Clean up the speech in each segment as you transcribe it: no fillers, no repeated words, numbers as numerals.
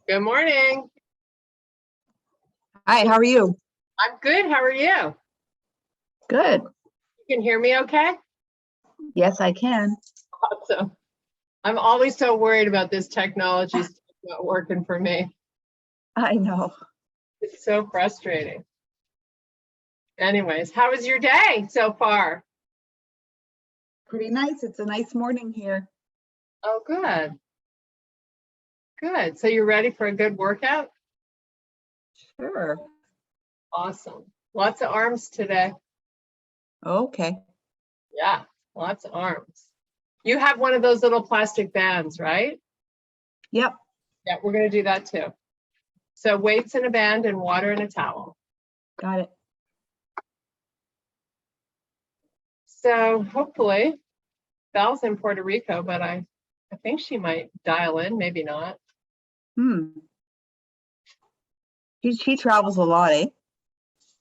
Good morning. Hi, how are you? I'm good. How are you? Good. You can hear me okay? Yes, I can. Awesome. I'm always so worried about this technology stuff not working for me. I know. It's so frustrating. Anyways, how was your day so far? Pretty nice. It's a nice morning here. Oh, good. Good. So you're ready for a good workout? Sure. Awesome. Lots of arms today. Okay. Yeah, lots of arms. You have one of those little plastic bands, right? Yep. Yeah, we're going to do that too. So weights in a band and water in a towel. Got it. So hopefully Belle's in Puerto Rico, but I think she might dial in, maybe not. She travels a lot, eh?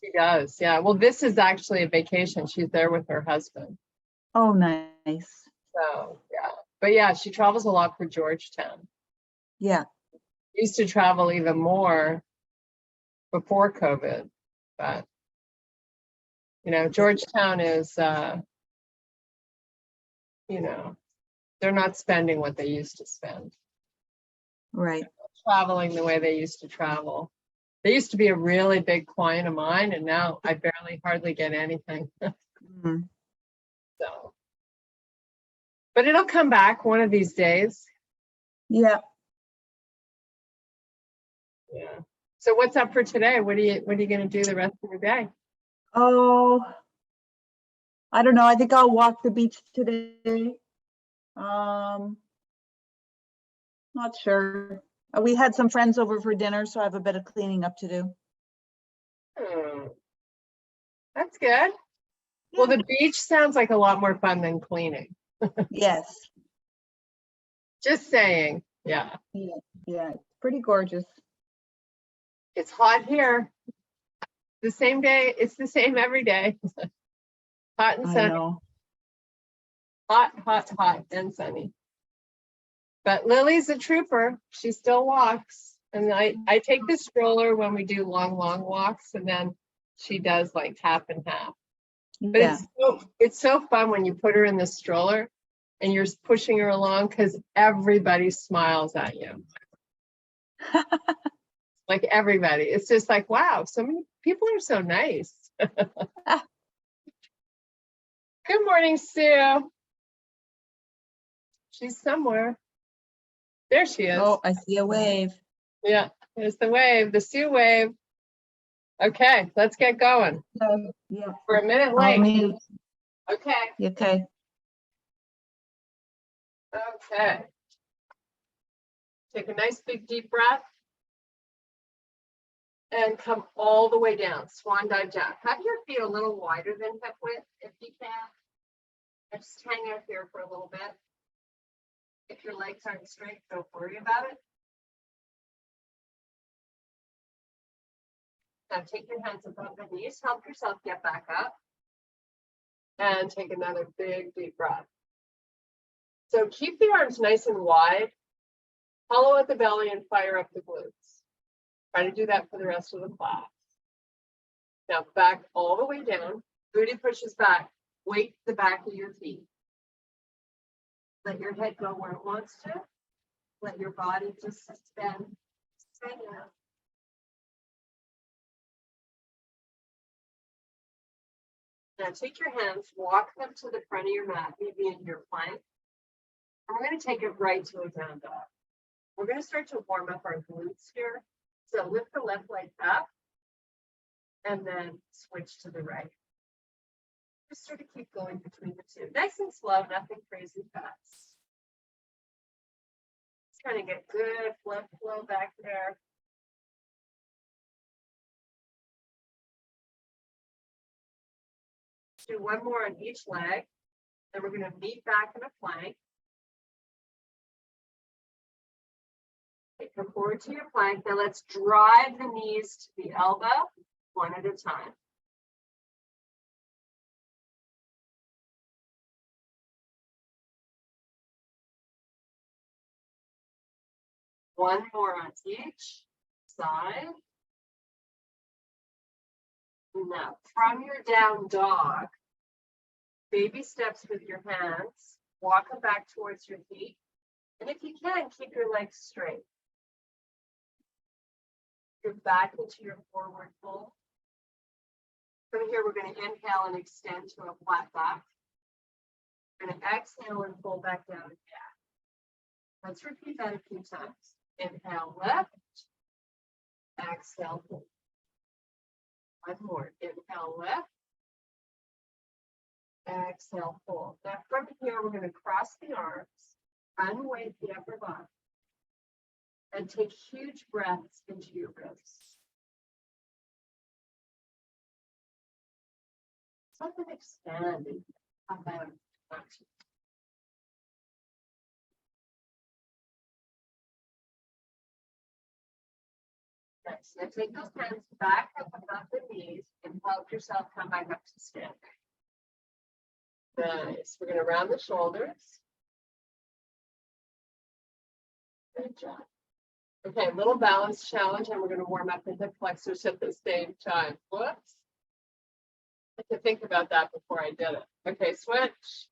She does, yeah. Well, this is actually a vacation. She's there with her husband. Oh, nice. So, yeah. But yeah, she travels a lot for Georgetown. Yeah. Used to travel even more before COVID, but Georgetown is, they're not spending what they used to spend. Right. Traveling the way they used to travel. They used to be a really big client of mine, and now I hardly get anything. Mhm. So, but it'll come back one of these days. Yeah. Yeah. So what's up for today? What are you going to do the rest of the day? Oh, I don't know. I think I'll walk the beach today. Not sure. We had some friends over for dinner, so I have a bit of cleaning up to do. That's good. Well, the beach sounds like a lot more fun than cleaning. Yes. Just saying. Yeah. Yeah. It's pretty gorgeous. It's hot here. The same day. It's the same every day. Hot and sunny. I know. Hot, hot, hot and sunny. But Lily's a trooper. She still walks. And I take the stroller when we do long walks, and then she does like half and half. But Yeah. it's so fun when you put her in the stroller and you're pushing her along because everybody smiles at you. Like everybody. It's just like, wow, so many people are so nice. Good morning, Sue. She's somewhere. There she is. Oh, I see a wave. Yeah, there's the wave, the Sue wave. Okay, let's get going. Yeah. We're a minute late. Okay. Okay. Okay. Take a nice big deep breath. And come all the way down, swan dive down. Have your feet a little wider than hip width if you can. And just hang out here for a little bit. If your legs aren't straight, don't worry about it. Now take your hands above the knees, help yourself get back up. And take another big deep breath. So keep the arms nice and wide, hollow at the belly and fire up the glutes. Try to do that for the rest of the class. Now back all the way down, booty pushes back, weight the back of your feet. Let your head go where it wants to. Let your body just spin out. Now take your hands, walk them to the front of your mat, maybe in your plank. And we're going to take it right to a down dog. We're going to start to warm up our glutes here. So lift the left leg up and then switch to the right. Just sort of keep going between the two. Nice and slow, nothing crazy fast. Just trying to get good blood flow back there. Do one more on each leg. Then we're going to meet back in a plank. Come forward to your plank. Now let's drive the knees to the elbow, one at a time. One more on each side. Now, from your down dog, baby steps with your hands, walk them back towards your feet. And if you can, keep your legs straight. You're back into your forward fold. From here, we're going to inhale and extend to a flat back. We're going to exhale and pull back down again. Let's repeat that a few times. Inhale, lift. Exhale, hold. One more. Inhale, lift. Exhale, hold. Now from here, we're going to cross the arms, unweight the upper body, and take huge breaths into your wrists. Something expanding about action. Nice. Now take those hands back up above the knees and help yourself come back up to standing. Nice. We're going to round the shoulders. Good job. Okay, little balance challenge, and we're going to warm up the hip flexors at the same time. Whoops. I had to think about that before I did it. Okay, switch.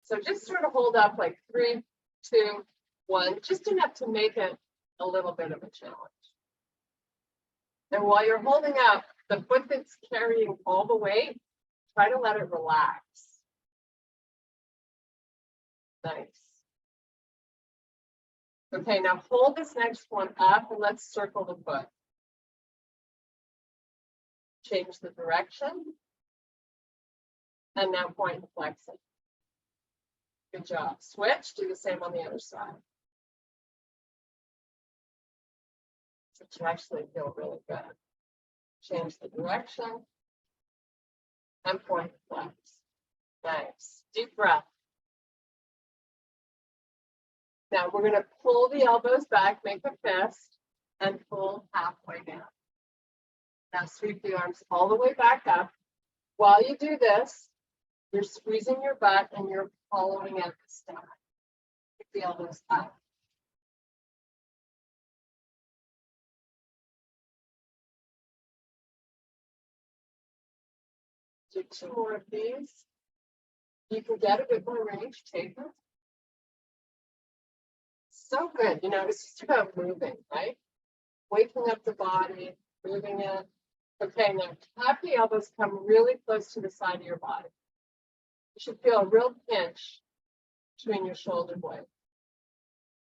So just sort of hold up like 3, 2, 1, just enough to make it a little bit of a challenge. And while you're holding up, the foot that's carrying all the weight, try to let it relax. Nice. Okay, now hold this next one up and let's circle the foot. Change the direction. And now point and flex it. Good job. Switch, do the same on the other side. It should actually feel really good. Change the direction. And point and flex. Nice. Deep breath. Now we're going to pull the elbows back, make a fist, and pull halfway down. Now sweep the arms all the way back up. While you do this, you're squeezing your butt and you're following out the step. Keep the elbows up. Do 2 more of these. You can get a bit more range, take it. So good. You know, it's just about moving, right? Waking up the body, moving it. Okay, now have the elbows come really close to the side of your body. You should feel a real pinch between your shoulder blades.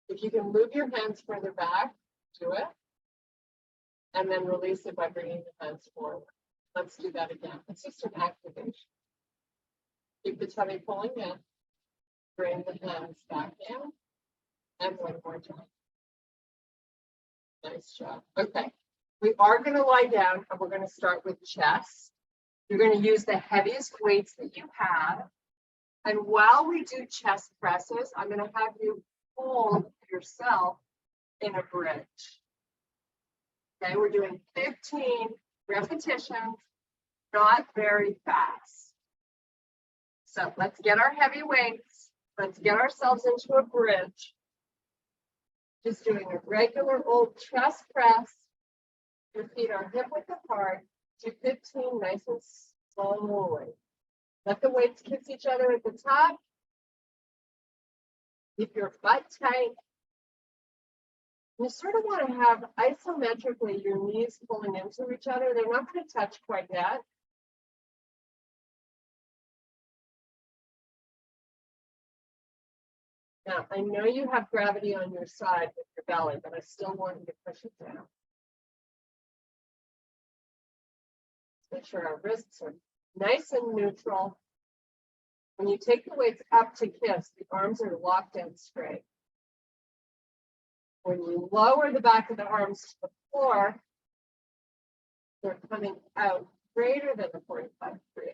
If you can move your hands further back, do it. And then release it by bringing the hands forward. Let's do that again. It's just an activation. Keep the tummy pulling in. Bring the hands back down. And one more time. Nice job. Okay. We are going to lie down and we're going to start with chest. You're going to use the heaviest weights that you have. And while we do chest presses, I'm going to have you hold yourself in a bridge. Okay, we're doing 15 repetitions, not very fast. So let's get our heavy weights. Let's get ourselves into a bridge. Just doing a regular old chest press. Your feet are hip width apart. Do 15 nice and slowly. Let the weights kiss each other at the top. Keep your butt tight. You sort of want to have isometrically your knees pulling into each other. They're not going to touch quite yet. Now, I know you have gravity on your side with your belly, but I still want you to push it down. Make sure our wrists are nice and neutral. When you take the weights up to kiss, the arms are locked and straight. When you lower the back of the arms to the floor, they're coming out greater than the 45 degree.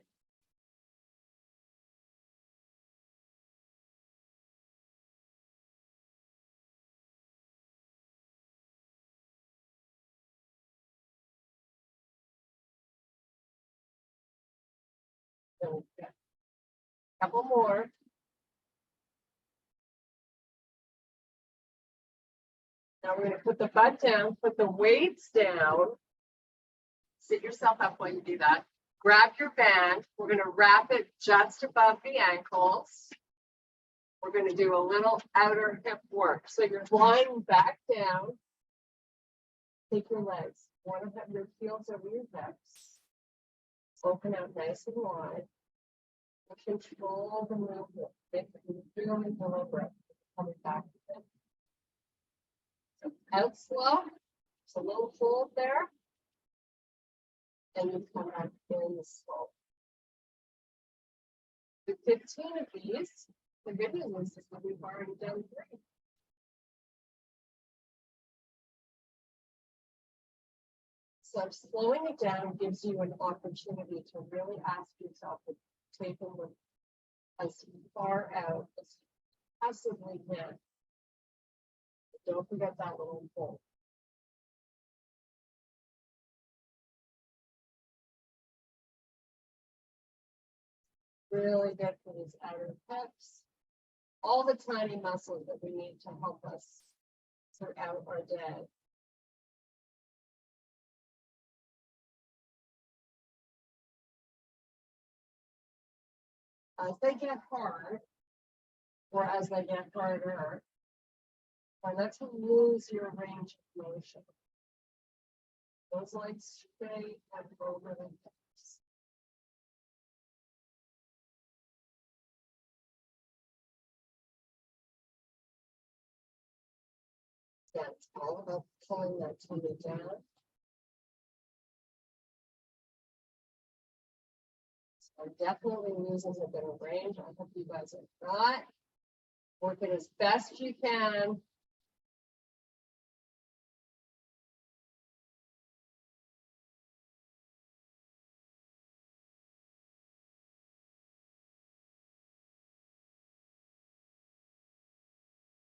Okay. Couple more. Now we're going to put the butt down, put the weights down. Sit yourself up while you do that. Grab your band. We're going to wrap it just above the ankles. We're going to do a little outer hip work. So you're lying back down. Take your legs. You want to have your heels over your hips. Open out nice and wide. Control the movement. Make it really deliberate. Coming back to it. So out slow. Just a little fold there. And you come back in slow. Do 15 of these. The good news is that we've already done 3. So slowing it down gives you an opportunity to really ask yourself to take them as far out as you possibly can. But don't forget that little fold. Really good for these outer hips. All the tiny muscles that we need to help us throughout our day. As they get hard, or as they get harder, try not to lose your range of motion. Those legs straight and over the hips. Yeah, it's all about pulling that tummy down. So definitely losing a bit of range. I hope you guys are not. Work it as best you can.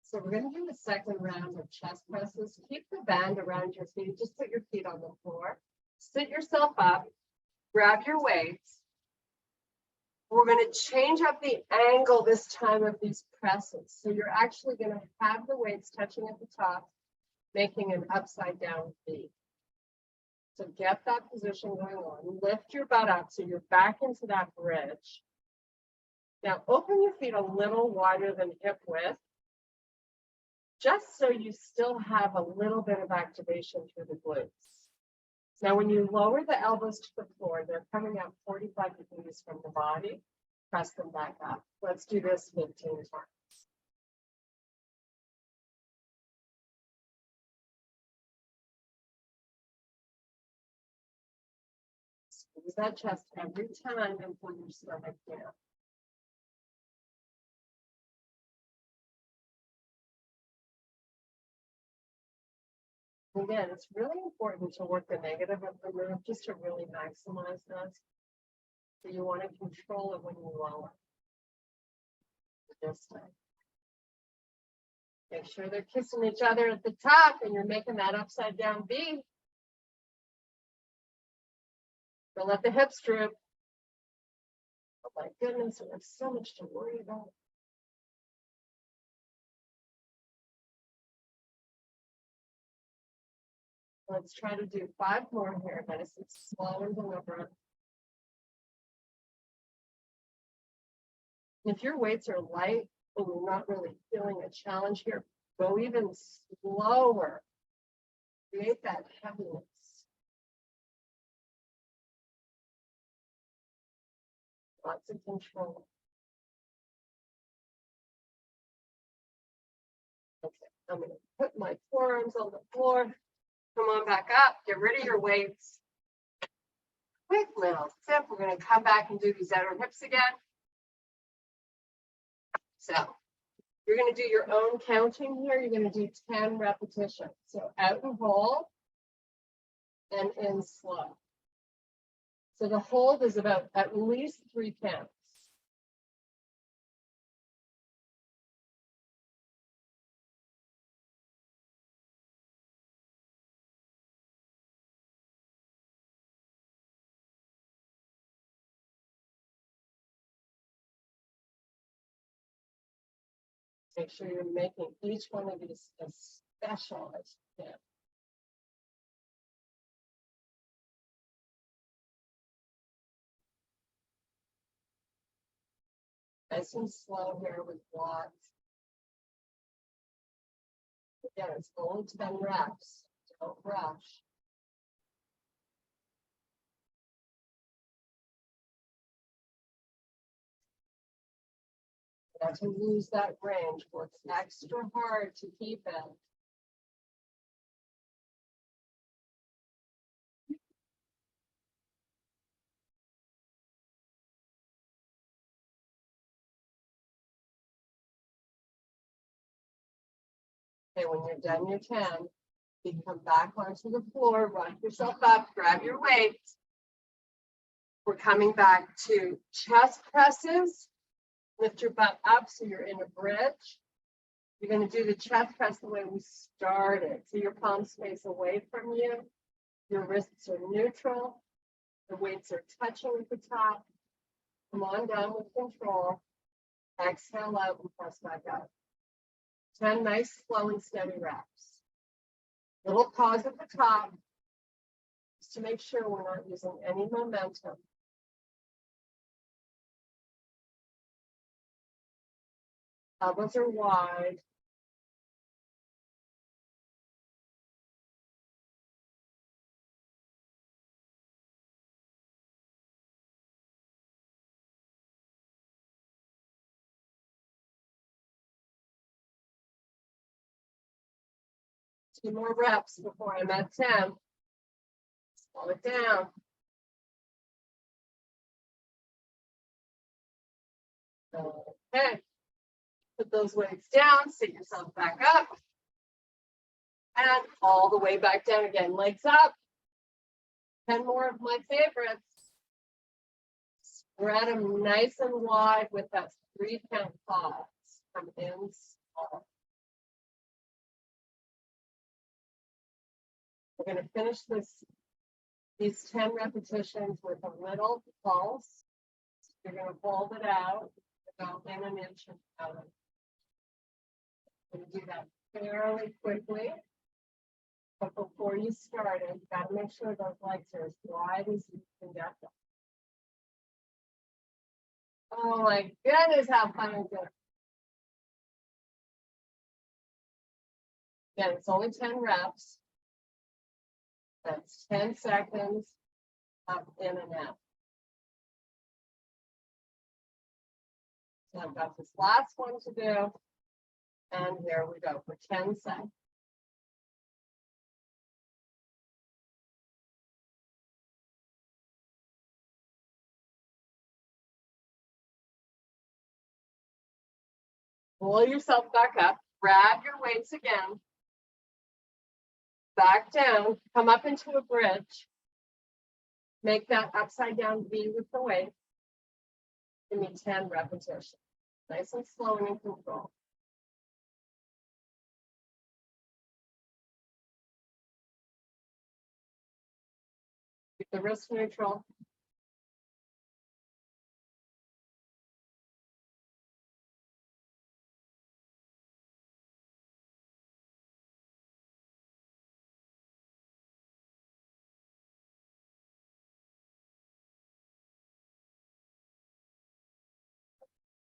So we're going to do the second round of chest presses. Keep the band around your feet. Just put your feet on the floor. Sit yourself up. Grab your weights. We're going to change up the angle this time of these presses. So you're actually going to have the weights touching at the top, making an upside down V. So get that position going on. Lift your butt up so you're back into that bridge. Now open your feet a little wider than hip width, just so you still have a little bit of activation through the glutes. Now, when you lower the elbows to the floor, they're coming out 45 degrees from the body. Press them back up. Let's do this 15 times. Squeeze that chest every time and pull your stomach down. Again, it's really important to work the negative of the move just to really maximize this. So you want to control it when you lower. This time. Make sure they're kissing each other at the top and you're making that upside down V. Don't let the hips droop. Oh my goodness, we have so much to worry about. Let's try to do 5 more here. Nice and slow and deliberate. If your weights are light and you're not really feeling a challenge here, go even slower. Create that heaviness. Lots of control. Okay, I'm going to put my forearms on the floor. Come on back up. Get rid of your weights. Quick little sip. We're going to come back and do these outer hips again. So you're going to do your own counting here. You're going to do 10 repetitions. So out and hold and in slow. So the hold is about at least 3 counts. Make sure you're making each one of these as special as you can. Nice and slow here with blocks. Again, it's only 10 reps. Don't rush. Not to lose that range. Work extra hard to keep it. Okay, when you're done your 10, you can come back onto the floor, rock yourself up, grab your weights. We're coming back to chest presses. Lift your butt up so you're in a bridge. You're going to do the chest press the way we started. So your palms face away from you. Your wrists are neutral. The weights are touching at the top. Come on down with control. Exhale out and press back up. 10 nice, slow and steady reps. Little pause at the top just to make sure we're not using any momentum. Elbows are wide. Two more reps before I'm at 10. Slow it down. Okay. Put those weights down, sit yourself back up. And all the way back down again. Legs up. 10 more of my favorites. Spread them nice and wide with that 3-count pause. Come in small. We're going to finish these 10 repetitions with a little pulse. You're going to hold it out about in an inch and out. We're going to do that fairly quickly. But before you start it, you've got to make sure those legs are as wide as you can get them. Oh my goodness, how fun is it? Again, it's only 10 reps. That's 10 seconds up, in and out. So I've got this last one to do. And here we go for 10 seconds. Pull yourself back up. Grab your weights again. Back down. Come up into a bridge. Make that upside down V with the weight. Give me 10 repetitions. Nice and slow and in control. Keep the wrist neutral.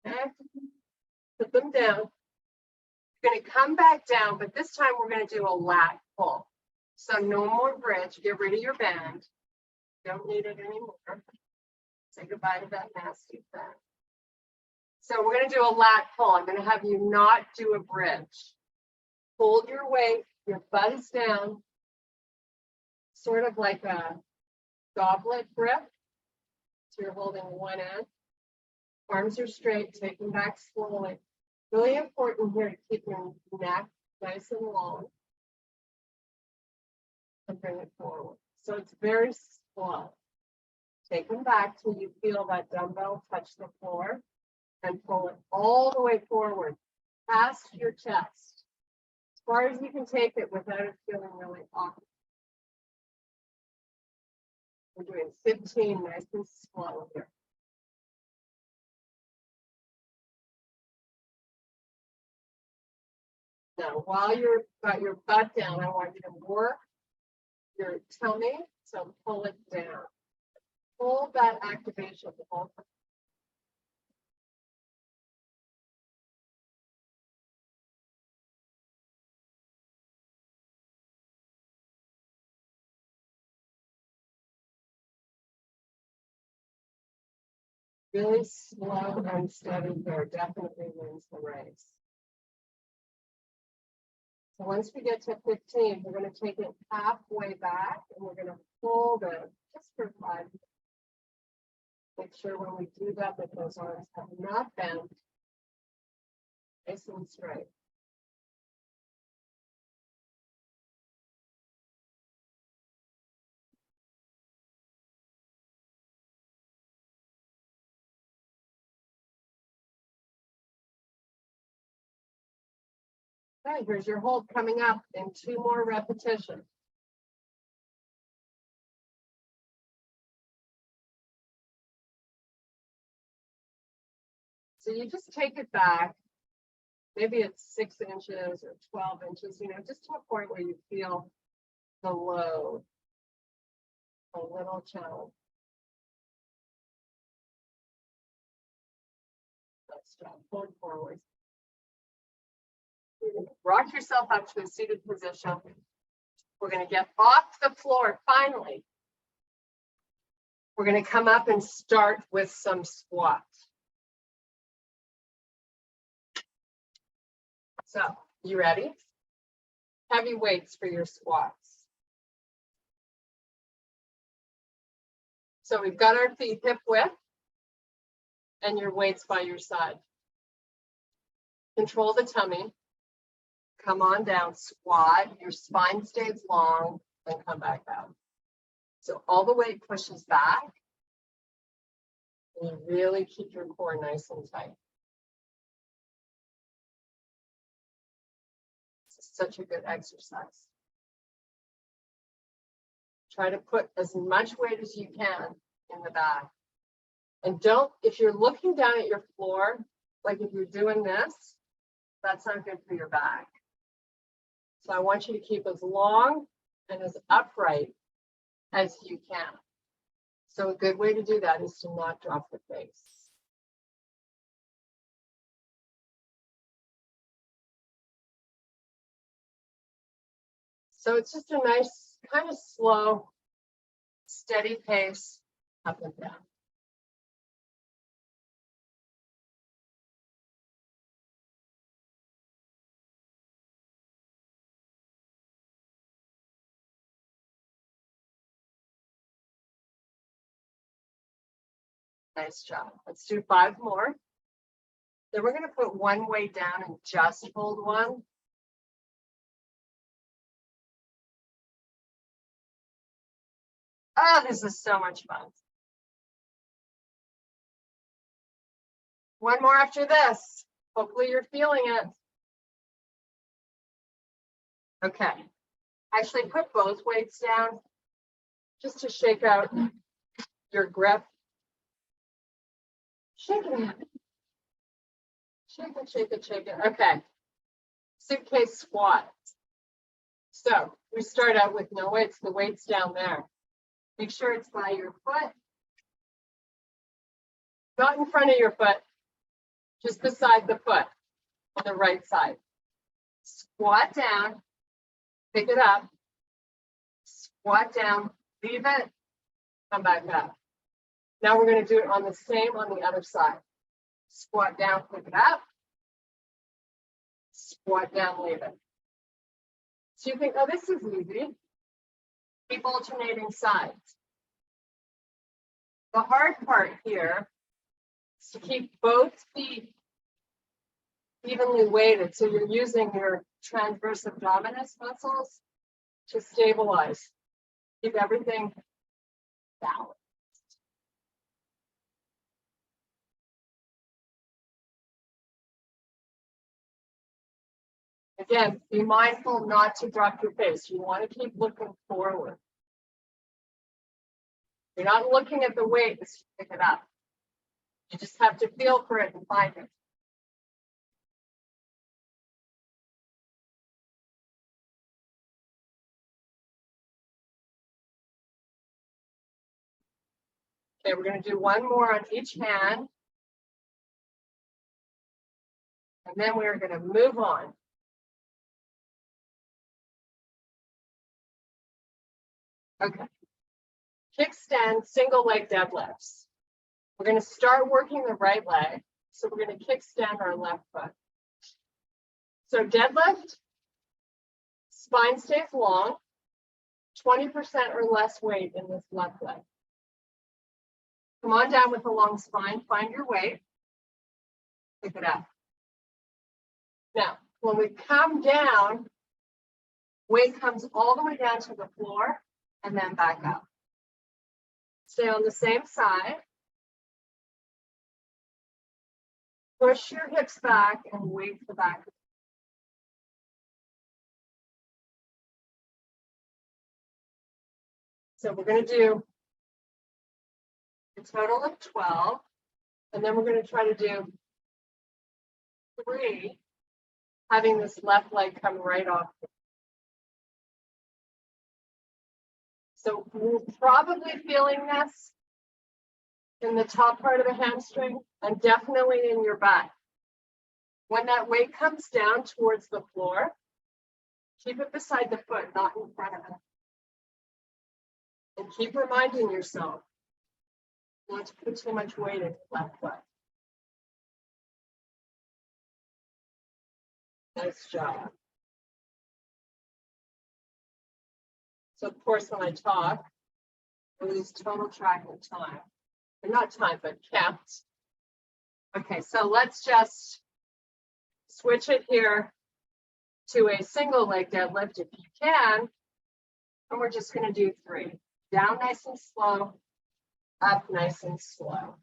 Okay. Put them down. You're going to come back down, but this time we're going to do a lat pull. So no more bridge. Get rid of your band. Don't need it anymore. Say goodbye to that nasty thing. So we're going to do a lat pull. I'm going to have you not do a bridge. Hold your weight. Your butt is down. Sort of like a goblet grip. So you're holding one end. Arms are straight, take them back slowly. Really important here to keep your neck nice and long. And bring it forward. So it's very slow. Take them back till you feel that dumbbell touch the floor and pull it all the way forward, past your chest. As far as you can take it without it feeling really awkward. We're doing 15 nice and slow here. Now, while you've got your butt down, I want you to work your tummy, so pull it down. Hold that activation the whole time. Really slow and steady here definitely wins the race. So once we get to 15, we're going to take it halfway back and we're going to hold it just for 5 minutes. Make sure when we do that those arms have not bent, nice and straight. Okay, here's your hold coming up in 2 more repetitions. So you just take it back. Maybe it's 6 inches or 12 inches, just to a point where you feel the load, a little challenge. Nice job. Hold forward. Rock yourself up to a seated position. We're going to get off the floor finally. We're going to come up and start with some squats. So, you ready? Heavy weights for your squats. So we've got our feet hip width and your weights by your side. Control the tummy. Come on down, squat, your spine stays long, and come back out. So all the weight pushes back. And you really keep your core nice and tight. This is such a good exercise. Try to put as much weight as you can in the back. And don't, if you're looking down at your floor, like if you're doing this, that's not good for your back. So I want you to keep as long and as upright as you can. So a good way to do that is to not drop the face. So it's just a nice, kind of slow, steady pace up and down. Nice job. Let's do 5 more. Then we're going to put one weight down and just hold one. Oh, this is so much fun. One more after this. Hopefully you're feeling it. Okay. Actually, put both weights down just to shake out your grip. Shake it. Shake it, shake it, shake it. Okay. Suitcase squat. So we start out with no weights. The weight's down there. Make sure it's by your foot. Not in front of your foot. Just beside the foot on the right side. Squat down. Pick it up. Squat down. Leave it. Come back up. Now we're going to do it on the other side. Squat down, pick it up. Squat down, leave it. So you think, oh, this is easy. Keep alternating sides. The hard part here is to keep both feet evenly weighted. So you're using your transverse abdominis muscles to stabilize. Keep everything balanced. Again, be mindful not to drop your face. You want to keep looking forward. You're not looking at the weight as you pick it up. You just have to feel for it and find it. Okay, we're going to do one more on each hand. And then we're going to move on. Okay. Kickstand single leg deadlifts. We're going to start working the right leg. So we're going to kickstand our left foot. So deadlift, spine stays long, 20% or less weight in this left leg. Come on down with a long spine, find your weight, pick it up. Now, when we come down, weight comes all the way down to the floor and then back up. Stay on the same side. Push your hips back and weight the back. So we're going to do a total of 12, and then we're going to try to do 3, having this left leg come right off. So we're probably feeling this in the top part of the hamstring and definitely in your back. When that weight comes down towards the floor, keep it beside the foot, not in front of it. And keep reminding yourself not to put too much weight into the left foot. Nice job. So of course, when I talk, I lose total track of time. Or not time, but count. Okay, so let's just switch it here to a single leg deadlift if you can. And we're just going to do 3. Down nice and slow, up nice and slow.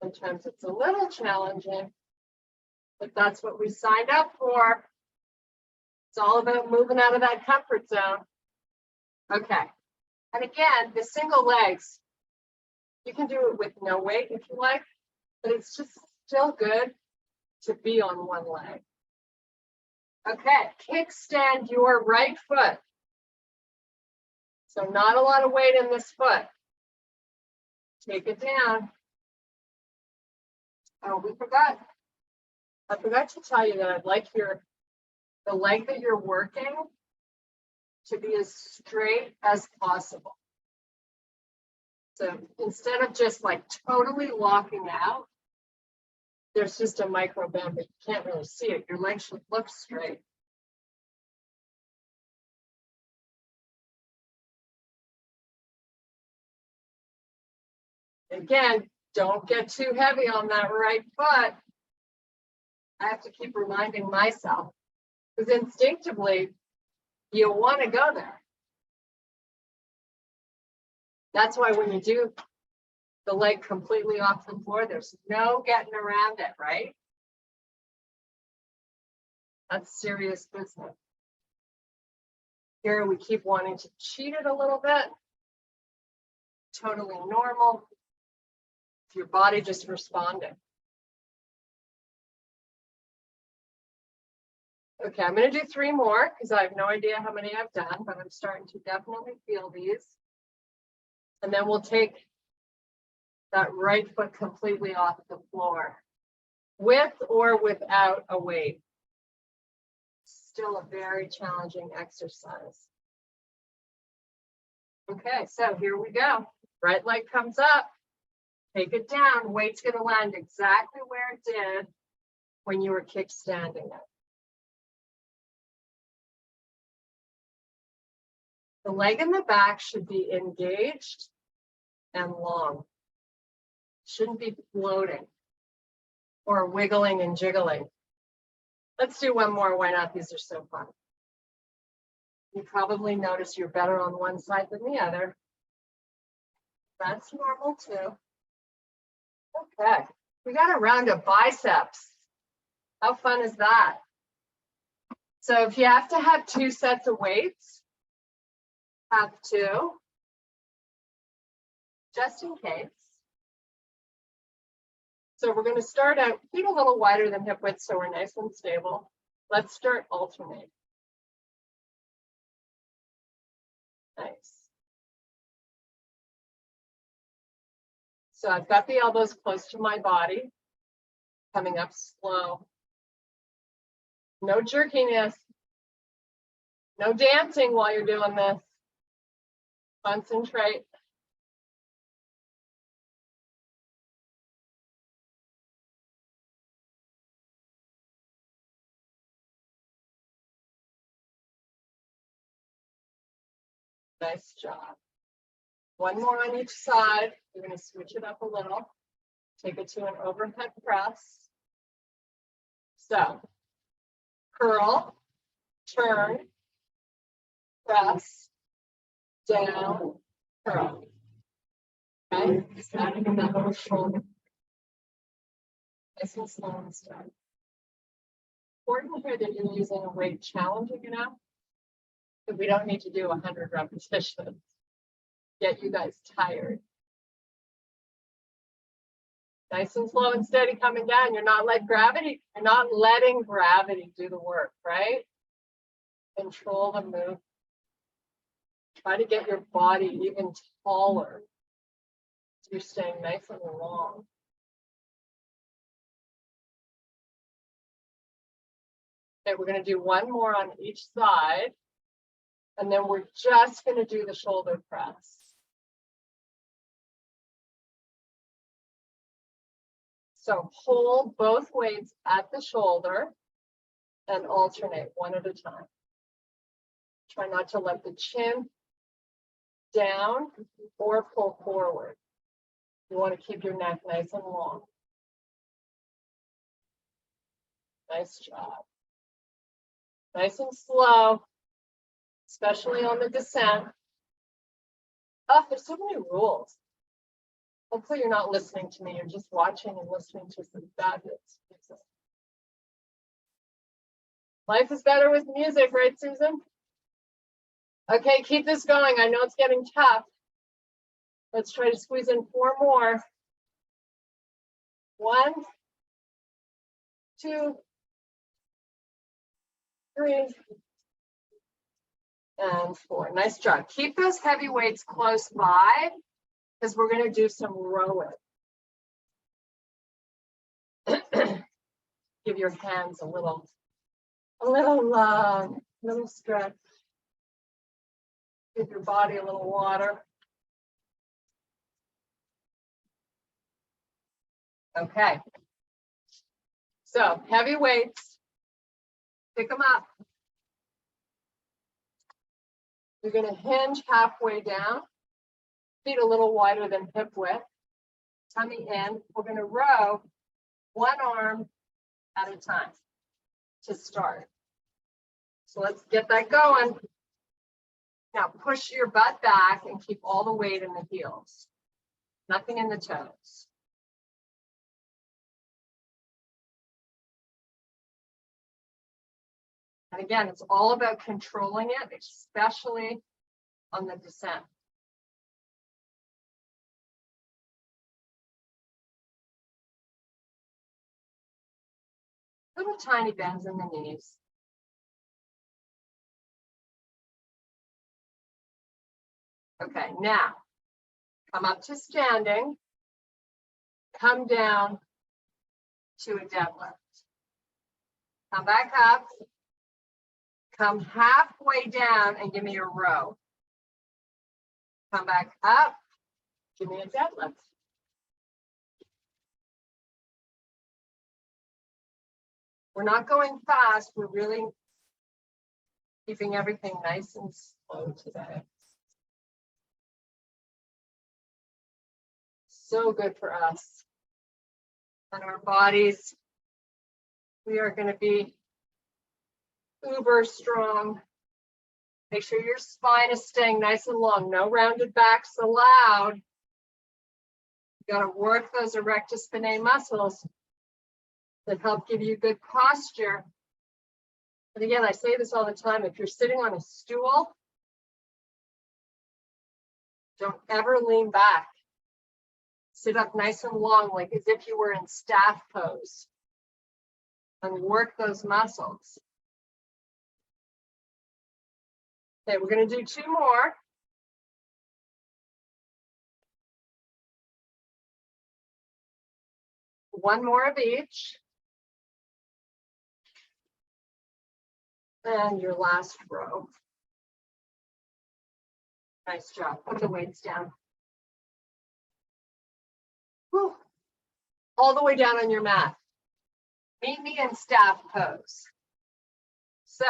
Sometimes it's a little challenging, but that's what we signed up for. It's all about moving out of that comfort zone. Okay. And again, the single legs, you can do it with no weight if you like, but it's just still good to be on one leg. Okay, kickstand your right foot. So not a lot of weight in this foot. Take it down. Oh, I forgot to tell you that I'd like the leg that you're working to be as straight as possible. So instead of just like totally locking out, there's just a micro bend, but you can't really see it. Your leg should look straight. Again, don't get too heavy on that right foot. I have to keep reminding myself, because instinctively, you want to go there. That's why when you do the leg completely off the floor, there's no getting around it, right? That's serious business. Here we keep wanting to cheat it a little bit. Totally normal. It's your body just responding. Okay, I'm going to do 3 more because I have no idea how many I've done, but I'm starting to definitely feel these. And then we'll take that right foot completely off the floor, with or without a weight. Still a very challenging exercise. Okay, so here we go. Right leg comes up, take it down. Weight's going to land exactly where it did when you were kickstanding it. The leg in the back should be engaged and long. Shouldn't be floating or wiggling and jiggling. Let's do one more. Why not? These are so fun. You probably notice you're better on one side than the other. That's normal too. Okay, we got a round of biceps. How fun is that? So if you have to have 2 sets of weights, have 2, just in case. So we're going to start out feet a little wider than hip width so we're nice and stable. Let's start alternating. Nice. So I've got the elbows close to my body, coming up slow. No jerkiness. No dancing while you're doing this. Concentrate. Nice job. One more on each side. You're going to switch it up a little. Take it to an overhead press. So, curl, turn, press, down, curl. Okay, just adding another shoulder. Nice and slow and steady. Important here that you're using a weight challenging enough that we don't need to do 100 repetitions. Get you guys tired. Nice and slow and steady coming down. You're not letting gravity do the work, right? Control the move. Try to get your body even taller. So you're staying nice and long. Okay, we're going to do one more on each side. And then we're just going to do the shoulder press. So hold both weights at the shoulder and alternate one at a time. Try not to let the chin down or pull forward. You want to keep your neck nice and long. Nice job. Nice and slow, especially on the descent. Oh, there's so many rules. Hopefully you're not listening to me. You're just watching and listening to some fabulous music. Life is better with music, right, Susan? Okay, keep this going. I know it's getting tough. Let's try to squeeze in 4 more. 1, 2, 3, and 4. Nice job. Keep those heavy weights close by because we're going to do some rowing. Give your hands a little stretch. Give your body a little water. Okay. So heavy weights, pick them up. You're going to hinge halfway down, feet a little wider than hip width, tummy in. We're going to row one arm at a time to start. So let's get that going. Now push your butt back and keep all the weight in the heels. Nothing in the toes. And again, it's all about controlling it, especially on the descent. Little tiny bends in the knees. Okay, now come up to standing, come down to a deadlift. Come back up, come halfway down and give me a row. Come back up, give me a deadlift. We're not going fast, we're really keeping everything nice and slow today. So good for us and our bodies. We are going to be uber strong. Make sure your spine is staying nice and long. No rounded backs allowed. You got to work those erectus spinae muscles that help give you good posture. And again, I say this all the time. If you're sitting on a stool, don't ever lean back. Sit up nice and long, like as if you were in staff pose, and work those muscles. Okay, we're going to do 2 more. one more of each. And your last row. Nice job. Put the weights down. Whew. All the way down on your mat. Meet me in staff pose. So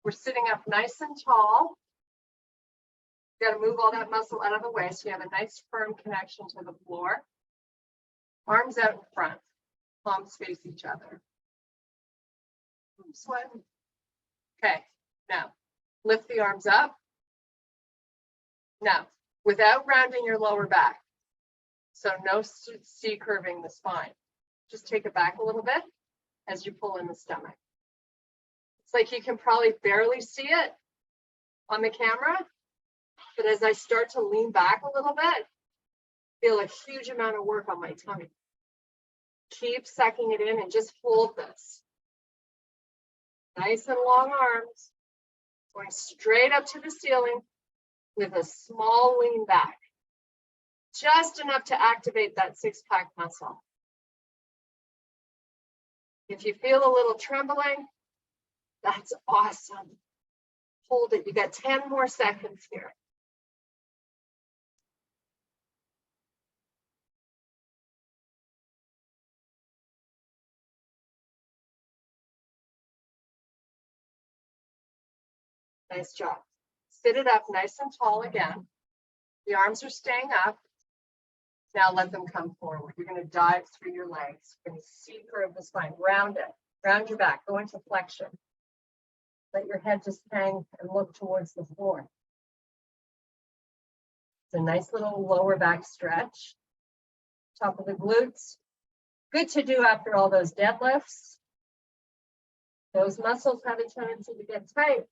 we're sitting up nice and tall. You got to move all that muscle out of the way so you have a nice firm connection to the floor. Arms out in front. Palms face each other. I'm sweating. Okay, now lift the arms up. Now, without rounding your lower back. So no C curving the spine. Just take it back a little bit as you pull in the stomach. It's like you can probably barely see it on the camera, but as I start to lean back a little bit, feel a huge amount of work on my tummy. Keep sucking it in and just hold this. Nice and long arms, going straight up to the ceiling with a small lean back. Just enough to activate that six-pack muscle. If you feel a little trembling, that's awesome. Hold it. You got 10 more seconds here. Nice job. Sit it up nice and tall again. The arms are staying up. Now let them come forward. You're going to dive through your legs. You're going to C-curve the spine. Round it. Round your back. Go into flexion. Let your head just hang and look towards the floor. It's a nice little lower back stretch. Top of the glutes. Good to do after all those deadlifts. Those muscles have a tendency to get tight.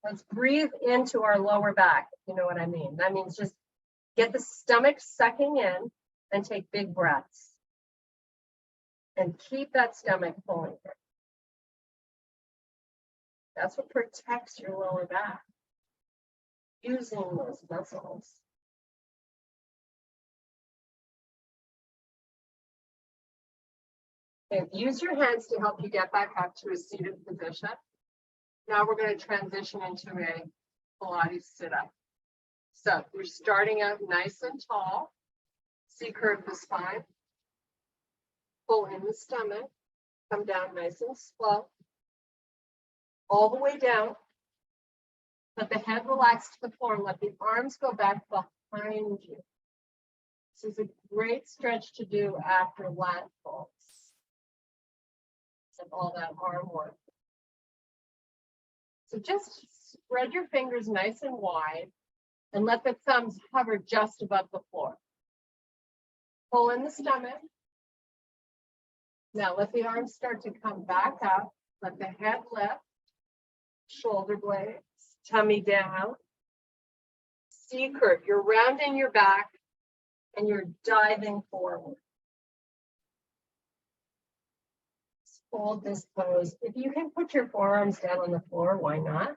Let's breathe into our lower back, if you know what I mean. That means just get the stomach sucking in and take big breaths. And keep that stomach pulling. That's what protects your lower back. Using those muscles. Okay, use your hands to help you get back up to a seated position. Now we're going to transition into a Pilates sit-up. So you're starting out nice and tall. C-curve the spine. Pull in the stomach. Come down nice and slow. All the way down. Let the head relax to the floor and let the arms go back behind you. This is a great stretch to do after lat pulls. And all that arm work. So just spread your fingers nice and wide and let the thumbs hover just above the floor. Pull in the stomach. Now let the arms start to come back up. Let the head lift. Shoulder blades, tummy down. C-curve. You're rounding your back and you're diving forward. Hold this pose. If you can put your forearms down on the floor, why not?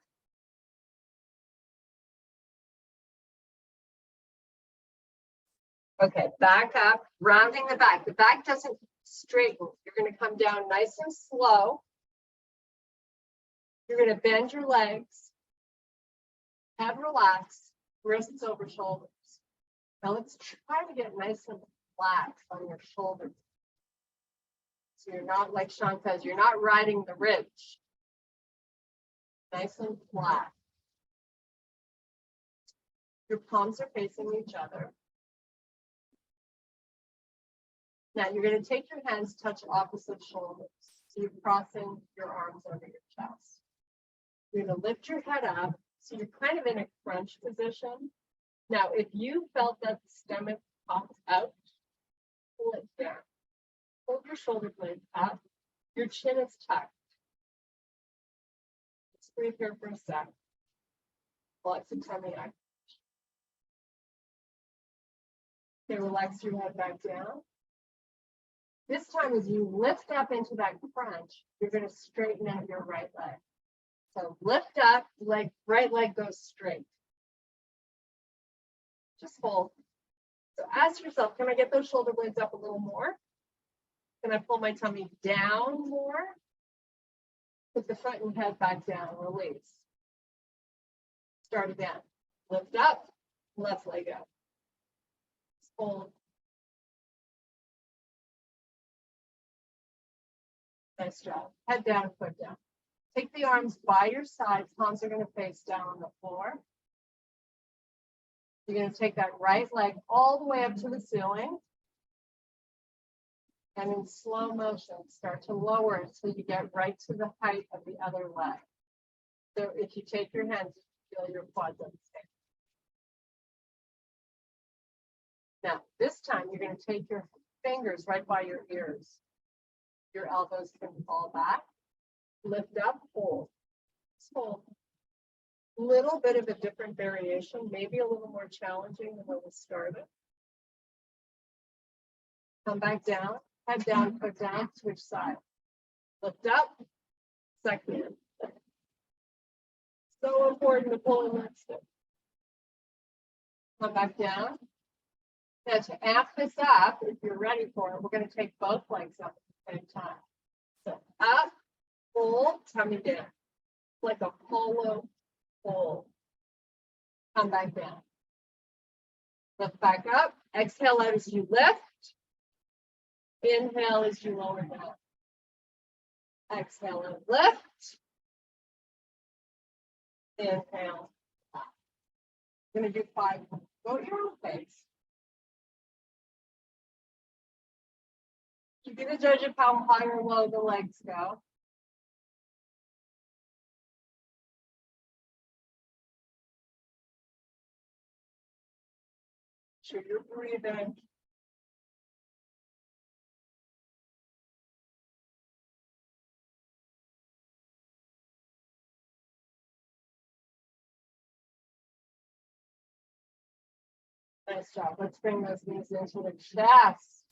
Okay, back up, rounding the back. The back doesn't straighten. You're going to come down nice and slow. You're going to bend your legs. Head relax, wrists over shoulders. Now let's try to get nice and flat on your shoulders. So you're not, like Sean says, you're not riding the ridge. Nice and flat. Your palms are facing each other. Now you're going to take your hands, touch opposite shoulders. So you're crossing your arms over your chest. You're going to lift your head up. So you're kind of in a crunch position. Now, if you felt that the stomach popped out, pull it down. Hold your shoulder blades up. Your chin is tucked. Let's breathe here for a sec. Lots of tummy action. Okay, relax your head back down. This time, as you lift up into that crunch, you're going to straighten out your right leg. So lift up, right leg goes straight. Just hold. So ask yourself, can I get those shoulder blades up a little more? Can I pull my tummy down more? Put the front and head back down, release. Start again. Lift up, left leg up. Hold. Nice job. Head down, foot down. Take the arms by your sides. Palms are going to face down on the floor. You're going to take that right leg all the way up to the ceiling. And in slow motion, start to lower it so you get right to the height of the other leg. So if you take your hands, you feel your quads unstable. Now, this time you're going to take your fingers right by your ears. Your elbows can fall back. Lift up, hold. Hold. Little bit of a different variation, maybe a little more challenging than when we started. Come back down, head down, foot down, switch side. Lift up, second. So important to pull in that stick. Come back down. Now to amp this up, if you're ready for it, we're going to take both legs up at the same time. So up, pull, tummy down. Like a polo pull. Come back down. Lift back up. Exhale out as you lift. Inhale as you lower down. Exhale and lift. Inhale. I'm going to do 5 more. Go at your own pace. You get a judge of how high or low the legs go. Sure you're breathing. Nice job. Let's bring those knees into the chest.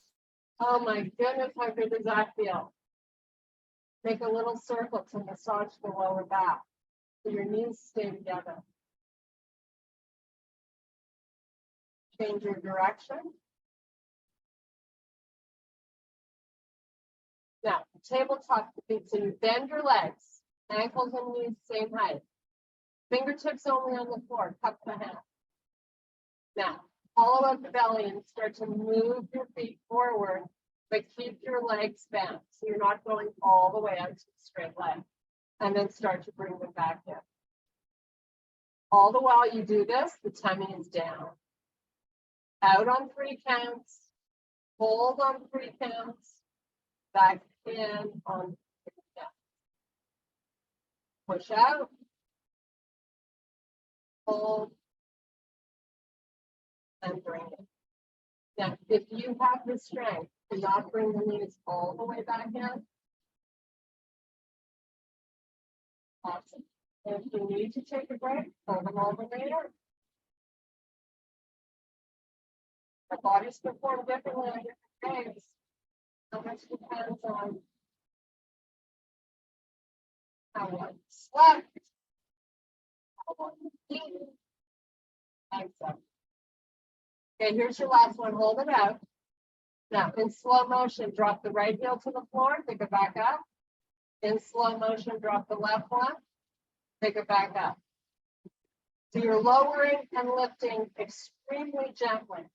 Oh my goodness, how good does that feel? Make a little circle to massage the lower back so your knees stay together. Change your direction. Now, tabletop feet, so you bend your legs, ankles and knees same height. Fingertips only on the floor, cup the hand. Now, hollow out the belly and start to move your feet forward, but keep your legs bent. So you're not going all the way out to the straight leg. And then start to bring them back in. All the while you do this, the tummy is down. Out on 3 counts. Hold on 3 counts. Back in on 3 counts. Push out. Hold. And bring it. Now, if you have the strength to not bring the knees all the way back in, awesome. And if you need to take a break, hold them over later. Our bodies perform differently on different days. How much depends on how one slept, how one eaten, and so. Okay, here's your last one. Hold it out. Now, in slow motion, drop the right heel to the floor, pick it back up. In slow motion, drop the left one, pick it back up. So you're lowering and lifting extremely gently.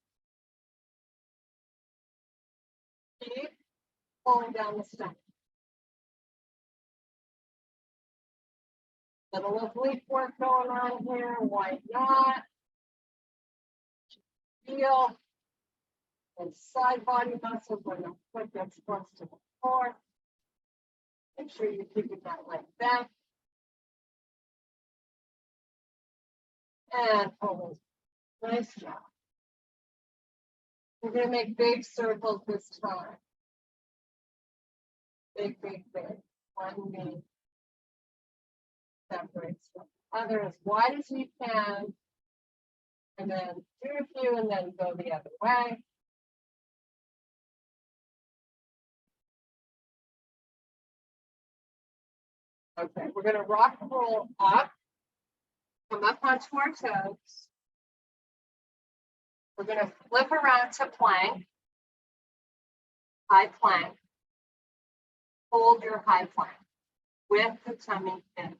Keep pulling down the stomach. Little oblique work going on here. Why not? Feel and side body muscles when the foot gets close to the floor. Make sure you're keeping that leg bent. And hold. Nice job. We're going to make big circles this time. Big, big, big. One knee separates from the other as wide as you can. And then do a few and then go the other way. Okay, we're going to rock and roll up. Come up onto our toes. We're going to flip around to plank, high plank. Hold your high plank with the tummy in.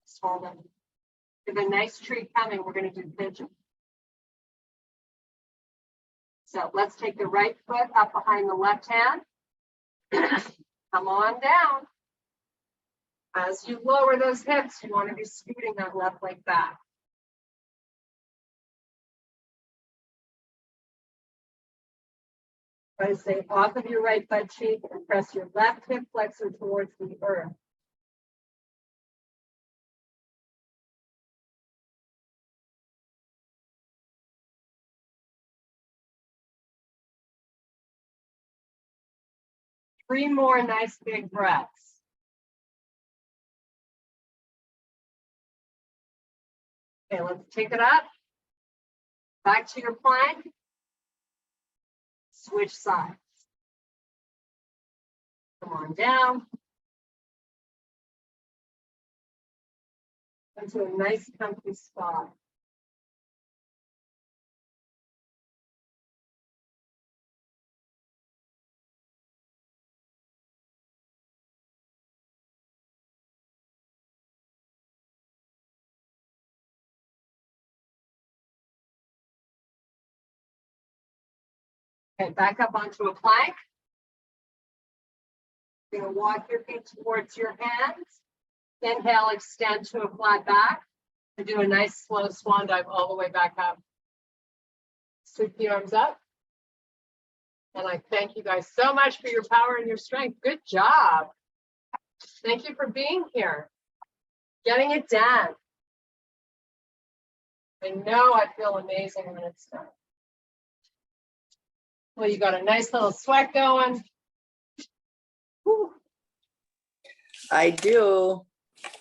Just hold it. With a nice treat coming, we're going to do pigeon. So let's take the right foot up behind the left hand. Come on down. As you lower those hips, you want to be scooting that left leg back. Try to stay off of your right butt cheek and press your left hip flexor towards the earth. Three more nice big breaths. Okay, let's take it up. Back to your plank. Switch sides. Come on down. Into a nice comfy spot. Okay, back up onto a plank. You're going to walk your feet towards your hands. Inhale, extend to a flat back. And do a nice slow swan dive all the way back up. Sweep the arms up. And I thank you guys so much for your power and your strength. Good job. Thank you for being here. Getting it done. I know I feel amazing when it's done. Well, you got a nice little sweat going. Whew. I do.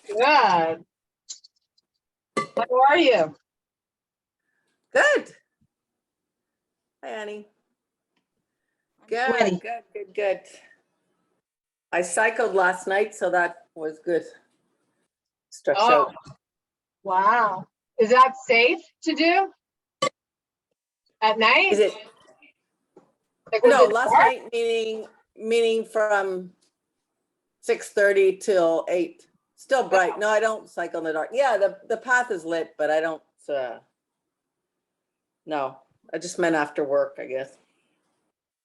Good. How are you? Good. Hi, Annie. sweaty. Good. I cycled last night, so that was good. Stretch out. Wow. Is that safe to do at night? Is it? Like, was No, it last dark? night meaning from 6:30 till 8. Still bright. No, I don't cycle in the dark. Yeah, the path is lit, but I don't. No, I just meant after work, I guess.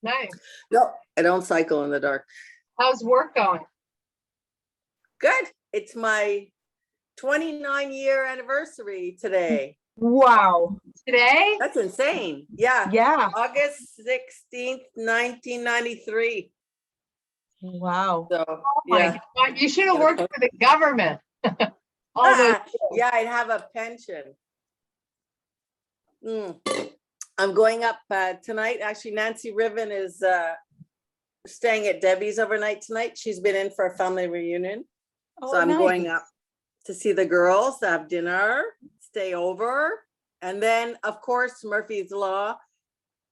Nice. No, I don't cycle in the dark. How's work going? Good. It's my 29-year anniversary today. Wow. Today? That's insane. Yeah. Yeah. August 16th, 1993. Wow. So, Oh my yeah. God, you should have worked for the government. All those Yeah, I'd have a pension. I'm going up tonight. Actually, Nancy Riven is staying at Debbie's overnight tonight. She's been in for a family reunion. So I'm going up to see the girls, have dinner, stay over. And then, of course, Murphy's Law.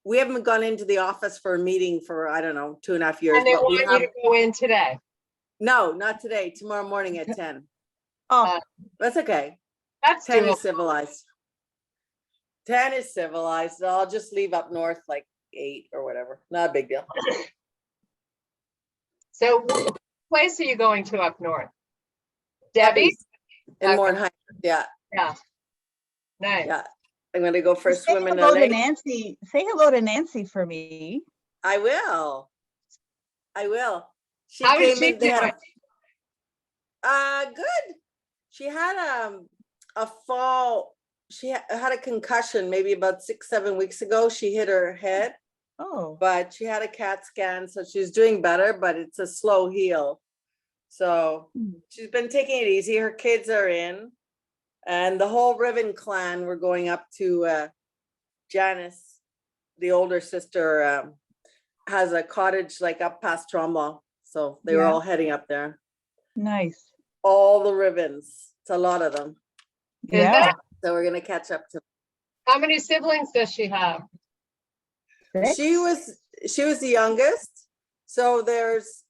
We haven't gone into the office for a meeting for, I don't know, 2.5 years. And they but we want have, you to go in today. no, not today, tomorrow morning at 10. Oh, That's okay. That's 10 doable. is civilized. 10 is civilized. I'll just leave up north like 8 or whatever. Not a big deal. So what place are you going to up north? Debbie? In Okay. Moorheim. Yeah, Yeah. Nice. yeah. I'm going to go for a say swim in the hello to lake. Nancy. Say hello to Nancy for me. I will. She How is came she in. They had doing? good. She had a fall. She had a concussion maybe about 6-7 weeks ago. She hit her head, Oh, but she had a CAT scan, so she's doing better, but it's a slow heal. So she's been taking it easy. Her kids are in, and the whole Riven clan were going up to Janice, the older sister, has a cottage like up past Trumlaw. So they were Yeah. all heading up there. nice. All the Rivens. It's a lot of them. Is Yeah. that? So we're gonna catch up to. How many siblings does she have? Six? She was the youngest. So there's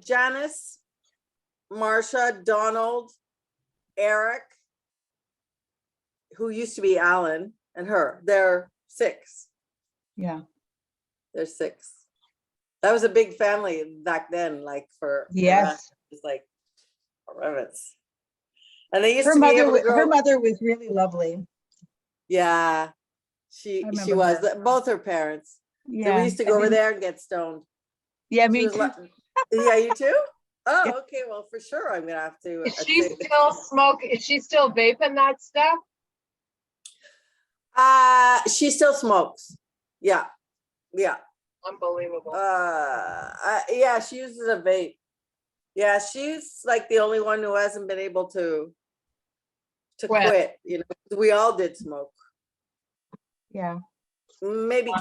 Janice, Marsha, Donald, Eric, who used to be Alan, and her. They're 6. Yeah. They're 6. That was a big family back then, like for us, Yes. it's like Revitz. And they used Her to be mother, able to grow. her mother was really lovely. Yeah, she remember was. her. Both her parents. So we Yeah. used to go over there and get stoned. Yeah, She me was too. yeah, you too? Oh, Yeah. okay. Well, for sure, I'm gonna have to. Is she still smoking? Is she still vaping that stuff? She still smokes. Yeah, yeah. Unbelievable. Yeah, she uses a vape. Yeah, she's like the only one who hasn't been able to Quit. quit. You know, we all did smoke. Yeah. Maybe